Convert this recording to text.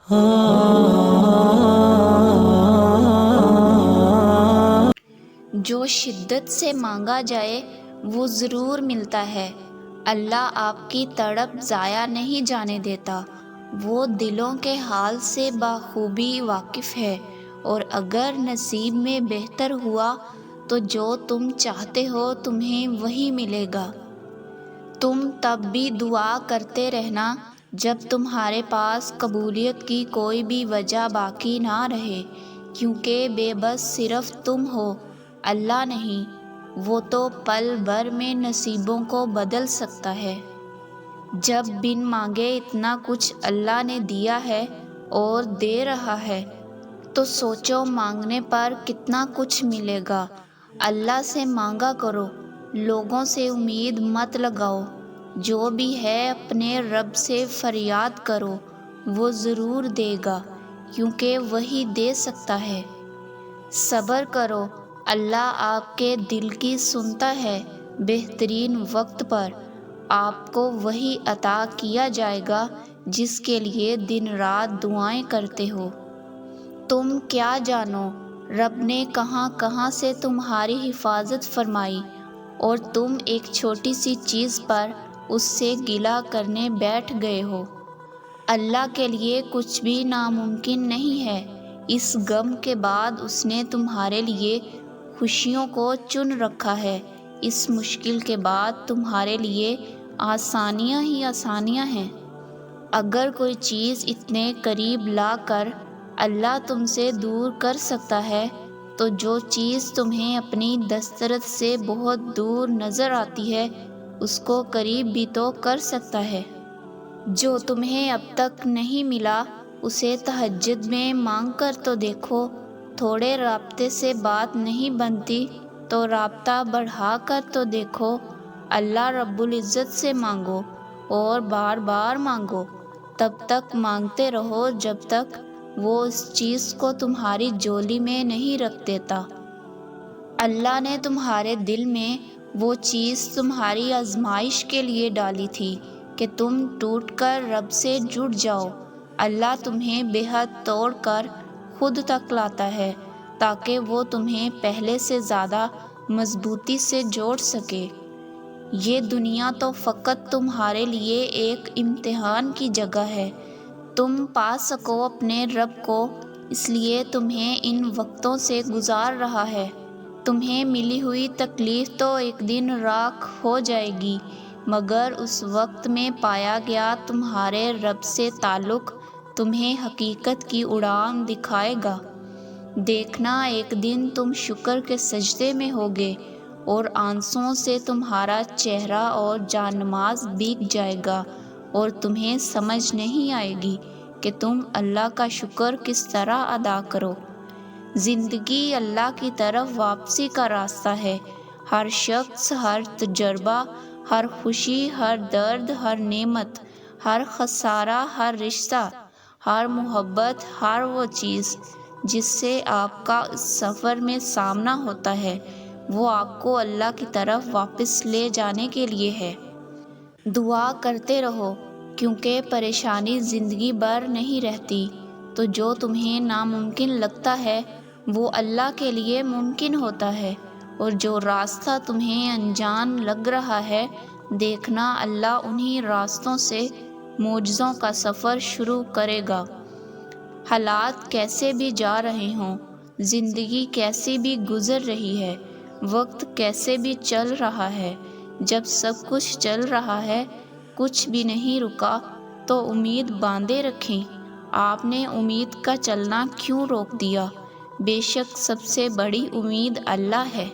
جو شدت سے مانگا جائے وہ ضرور ملتا ہے۔ اللہ آپ کی تڑپ ضائع نہیں جانے دیتا، وہ دلوں کے حال سے بخوبی واقف ہے، اور اگر نصیب میں بہتر ہوا تو جو تم چاہتے ہو تمہیں وہی ملے گا۔ تم تب بھی دعا کرتے رہنا جب تمہارے پاس قبولیت کی کوئی بھی وجہ باقی نہ رہے، کیونکہ بے بس صرف تم ہو، اللہ نہیں۔ وہ تو پل بھر میں نصیبوں کو بدل سکتا ہے۔ جب بن مانگے اتنا کچھ اللہ نے دیا ہے اور دے رہا ہے، تو سوچو مانگنے پر کتنا کچھ ملے گا۔ اللہ سے مانگا کرو، لوگوں سے امید مت لگاؤ۔ جو بھی ہے اپنے رب سے فریاد کرو، وہ ضرور دے گا، کیونکہ وہی دے سکتا ہے۔ صبر کرو، اللہ آپ کے دل کی سنتا ہے۔ بہترین وقت پر آپ کو وہی عطا کیا جائے گا جس کے لیے دن رات دعائیں کرتے ہو۔ تم کیا جانو رب نے کہاں کہاں سے تمہاری حفاظت فرمائی، اور تم ایک چھوٹی سی چیز پر اس سے گلہ کرنے بیٹھ گئے ہو۔ اللہ کے لیے کچھ بھی ناممکن نہیں ہے۔ اس غم کے بعد اس نے تمہارے لیے خوشیوں کو چن رکھا ہے۔ اس مشکل کے بعد تمہارے لیے آسانیاں ہی آسانیاں ہیں۔ اگر کوئی چیز اتنے قریب لا کر اللہ تم سے دور کر سکتا ہے، تو جو چیز تمہیں اپنی دسترس سے بہت دور نظر آتی ہے اس کو قریب بھی تو کر سکتا ہے۔ جو تمہیں اب تک نہیں ملا اسے تہجد میں مانگ کر تو دیکھو۔ تھوڑے رابطے سے بات نہیں بنتی تو رابطہ بڑھا کر تو دیکھو۔ اللہ رب العزت سے مانگو اور بار بار مانگو، تب تک مانگتے رہو جب تک وہ اس چیز کو تمہاری جولی میں نہیں رکھ دیتا۔ اللہ نے تمہارے دل میں وہ چیز تمہاری آزمائش کے لیے ڈالی تھی کہ تم ٹوٹ کر رب سے جڑ جاؤ۔ اللہ تمہیں بے حد توڑ کر خود تک لاتا ہے تاکہ وہ تمہیں پہلے سے زیادہ مضبوطی سے جوڑ سکے۔ یہ دنیا تو فقط تمہارے لیے ایک امتحان کی جگہ ہے۔ تم پا سکو اپنے رب کو، اس لیے تمہیں ان وقتوں سے گزار رہا ہے۔ تمہیں ملی ہوئی تکلیف تو ایک دن راکھ ہو جائے گی، مگر اس وقت میں پایا گیا تمہارے رب سے تعلق تمہیں حقیقت کی اڑان دکھائے گا۔ دیکھنا ایک دن تم شکر کے سجدے میں ہوگے اور آنسوؤں سے تمہارا چہرہ اور جان نماز بھیگ جائے گا، اور تمہیں سمجھ نہیں آئے گی کہ تم اللہ کا شکر کس طرح ادا کرو۔ زندگی اللہ کی طرف واپسی کا راستہ ہے۔ ہر شخص، ہر تجربہ، ہر خوشی، ہر درد، ہر نعمت، ہر خسارہ، ہر رشتہ، ہر محبت، ہر وہ چیز جس سے آپ کا اس سفر میں سامنا ہوتا ہے، وہ آپ کو اللہ کی طرف واپس لے جانے کے لیے ہے۔ دعا کرتے رہو، کیونکہ پریشانی زندگی بھر نہیں رہتی۔ تو جو تمہیں ناممکن لگتا ہے وہ اللہ کے لیے ممکن ہوتا ہے، اور جو راستہ تمہیں انجان لگ رہا ہے، دیکھنا اللہ انہی راستوں سے معجزوں کا سفر شروع کرے گا۔ حالات کیسے بھی جا رہے ہوں، زندگی کیسی بھی گزر رہی ہے، وقت کیسے بھی چل رہا ہے، جب سب کچھ چل رہا ہے، کچھ بھی نہیں رکا، تو امید باندھے رکھیں۔ آپ نے امید کا چلنا کیوں روک دیا؟ بے شک سب سے بڑی امید اللہ ہے۔